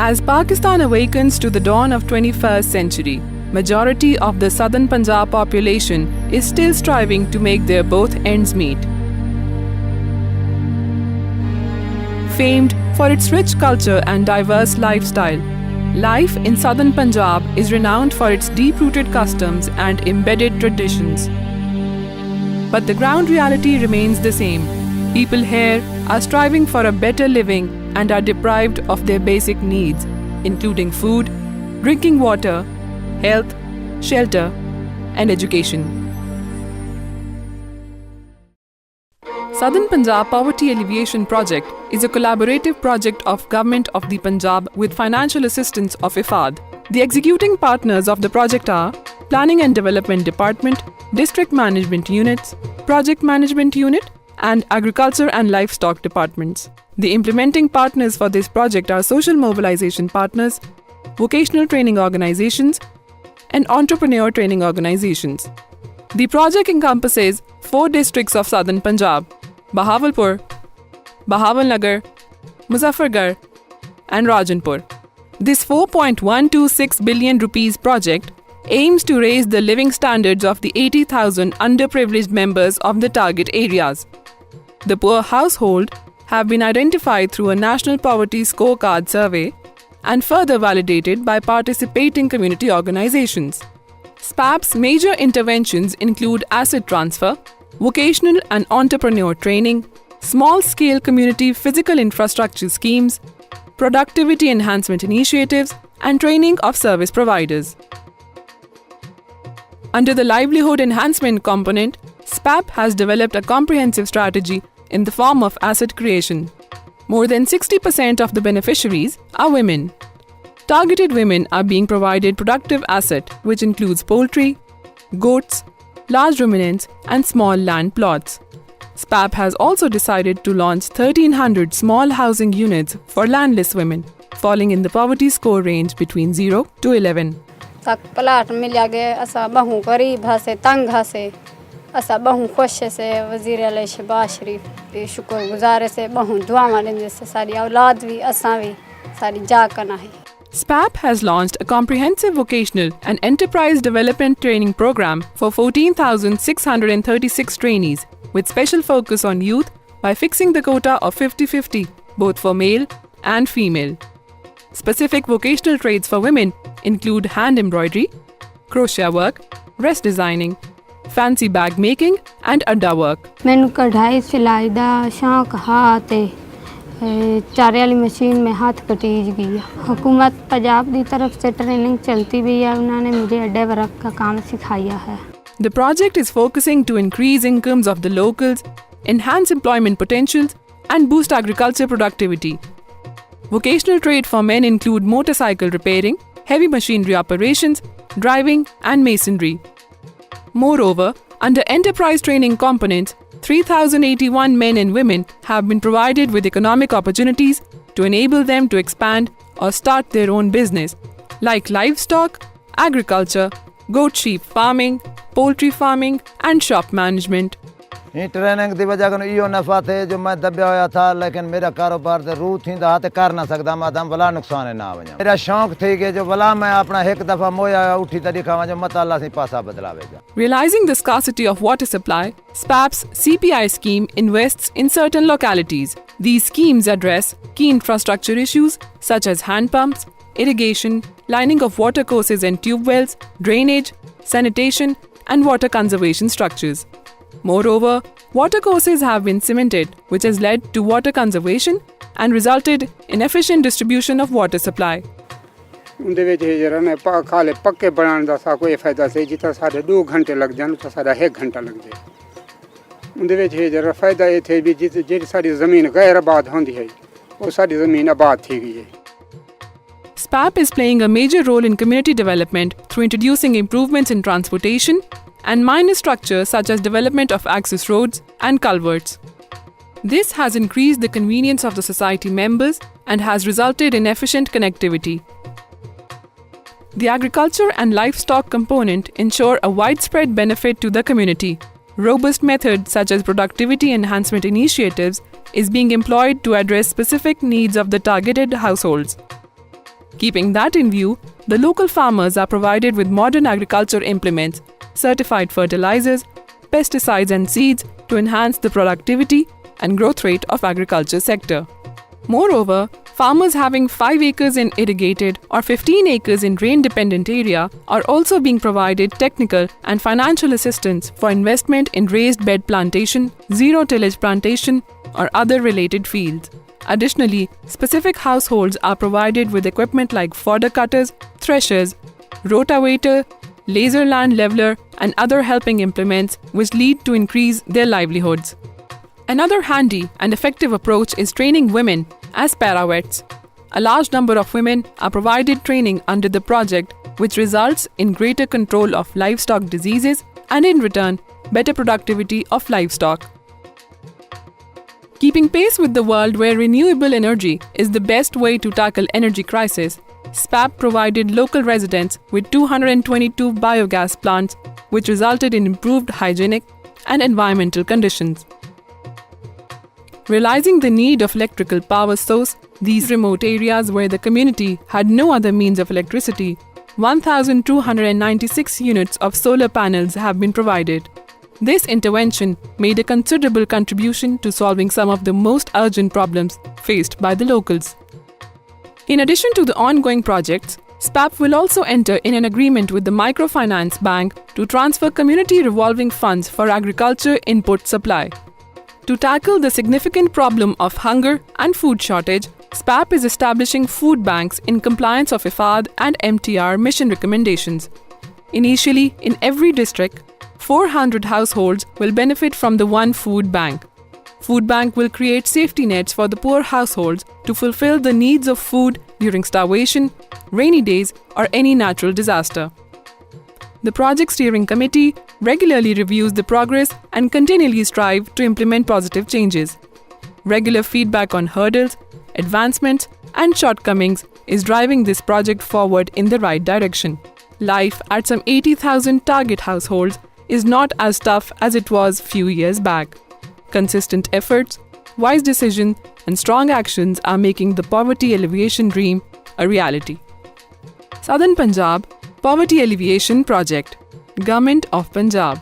As Pakistan awakens to the dawn of 21st century, majority of the southern Punjab population is still striving to make their both ends meet. Famed for its rich culture and diverse lifestyle, life in southern Punjab is renowned for its deep-rooted customs and embedded traditions. But the ground reality remains the same. People here are striving for a better living and are deprived of their basic needs, including food, drinking water, health, shelter, and education. Southern Punjab Poverty Alleviation Project is a collaborative project of Government of the Punjab with financial assistance of IFAD. The executing partners of the project are Planning and Development Department, District Management Units, Project Management Unit, and Agriculture and Livestock Departments. The implementing partners for this project are social mobilization partners, vocational training organizations, and entrepreneur training organizations. The project encompasses 4 districts of southern Punjab: Bahawalpur, Bahawalnagar, Muzaffargarh, and Rajanpur. This 4.126 billion rupees project aims to raise the living standards of the 80,000 underprivileged members of the target areas. The poor household have been identified through a national poverty scorecard survey and further validated by participating community organizations. SPAP's major interventions include asset transfer, vocational and entrepreneur training, small-scale community physical infrastructure schemes, productivity enhancement initiatives, and training of service providers. Under the livelihood enhancement component, SPAP has developed a comprehensive strategy in the form of asset creation. More than 60% of the beneficiaries are women. Targeted women are being provided productive asset, which includes poultry, goats, large ruminants, and small land plots. SPAP has also decided to launch 1,300 small housing units for landless women, falling in the poverty score range between 0 to 11. तक plot मिल गए असा बहु गरीब हसे तंग हसे असा बहु खुश से वजीर अली शहबाज शरीफ के शुक्रगुजार से बहु दुआवां देंदे से सारी औलाद भी असा भी सारी जा कना है. SPAP has launched a comprehensive vocational and enterprise development training program for 14,636 trainees with special focus on youth by fixing the quota of 50-50 both for male and female. Specific vocational trades for women include hand embroidery, crochet work, wrist designing, fancy bag making and adda work. मैनू कढ़ाई सिलाई दा शौक हा ते चारे वाली machine में हाथ कटीज गई. हुकूमत पंजाब की तरफ से ट्रेनिंग चलती भी है, उन्होंने मुझे अड्डे वर्क का काम सिखाया है. The project is focusing to increase incomes of the locals, enhance employment potentials and boost agriculture productivity. Vocational trade for men include motorcycle repairing, heavy machinery operations, driving and masonry. Moreover, under enterprise training components, 3,081 men and women have been provided with economic opportunities to enable them to expand or start their own business, like livestock, agriculture, goat sheep farming, poultry farming and shop management. Training की वजह कन इो नफा थे जो मैं दबिया हुआ था, लेकिन मेरा कारोबार तो रूह थी तो कर ना सकता मादम भला नुकसान ना वजा. मेरा शौक थी कि जो भला मैं अपना एक दफा मोया उठी तरी खावा जो मत अल्लाह से पासा बदलावेगा. Realizing the scarcity of water supply, SPAP's CPI scheme invests in certain localities. These schemes address key infrastructure issues such as hand pumps, irrigation, lining of water courses and tube wells, drainage, sanitation, and water conservation structures. Moreover, water courses have been cemented, which has led to water conservation and resulted in efficient distribution of water supply. उनदे विच जरा ने खाले पक्के बनाने दा सा कोई फायदा से जिता साढ़े 2 घंटे लग जान तो साढ़ा 1 घंटा लग जाए. उनदे विच जरा फायदा ये थे भी जेडी सारी जमीन गैर आबाद होंदी है वो सारी जमीन आबाद थी गई है. SPAP is playing a major role in community development through introducing improvements in transportation and minor structures such as development of access roads and culverts. This has increased the convenience of the society members and has resulted in efficient connectivity. The agriculture and livestock component ensure a widespread benefit to the community. Robust methods such as productivity enhancement initiatives is being employed to address specific needs of the targeted households. Keeping that in view, the local farmers are provided with modern agriculture implements, certified fertilizers, pesticides and seeds to enhance the productivity and growth rate of agriculture sector. Moreover, farmers having 5 acres in irrigated or 15 acres in rain-dependent area are also being provided technical and financial assistance for investment in raised bed plantation, zero-tillage plantation, or other related fields. Additionally, specific households are provided with equipment like fodder cutters, threshers, rotavator, laser land leveler, and other helping implements which lead to increase their livelihoods. Another handy and effective approach is training women as para-vets. A large number of women are provided training under the project, which results in greater control of livestock diseases and in return, better productivity of livestock. Keeping pace with the world where renewable energy is the best way to tackle energy crisis, SPAP provided local residents with 222 biogas plants, which resulted in improved hygienic and environmental conditions. Realizing the need of electrical power source, these remote areas where the community had no other means of electricity, 1,296 units of solar panels have been provided. This intervention made a considerable contribution to solving some of the most urgent problems faced by the locals. In addition to the ongoing projects, SPAP will also enter in an agreement with the Microfinance Bank to transfer community revolving funds for agriculture input supply. To tackle the significant problem of hunger and food shortage, SPAP is establishing food banks in compliance of IFAD and MTR mission recommendations. Initially, in every district, 400 households will benefit from the one food bank. Food bank will create safety nets for the poor households to fulfill the needs of food during starvation, rainy days, or any natural disaster. The Project Steering Committee regularly reviews the progress and continually strive to implement positive changes. Regular feedback on hurdles, advancements, and shortcomings is driving this project forward in the right direction. Life at some 80,000 target households is not as tough as it was few years back. Consistent efforts, wise decisions, and strong actions are making the poverty alleviation dream a reality. Southern Punjab Poverty Alleviation Project, Government of Punjab.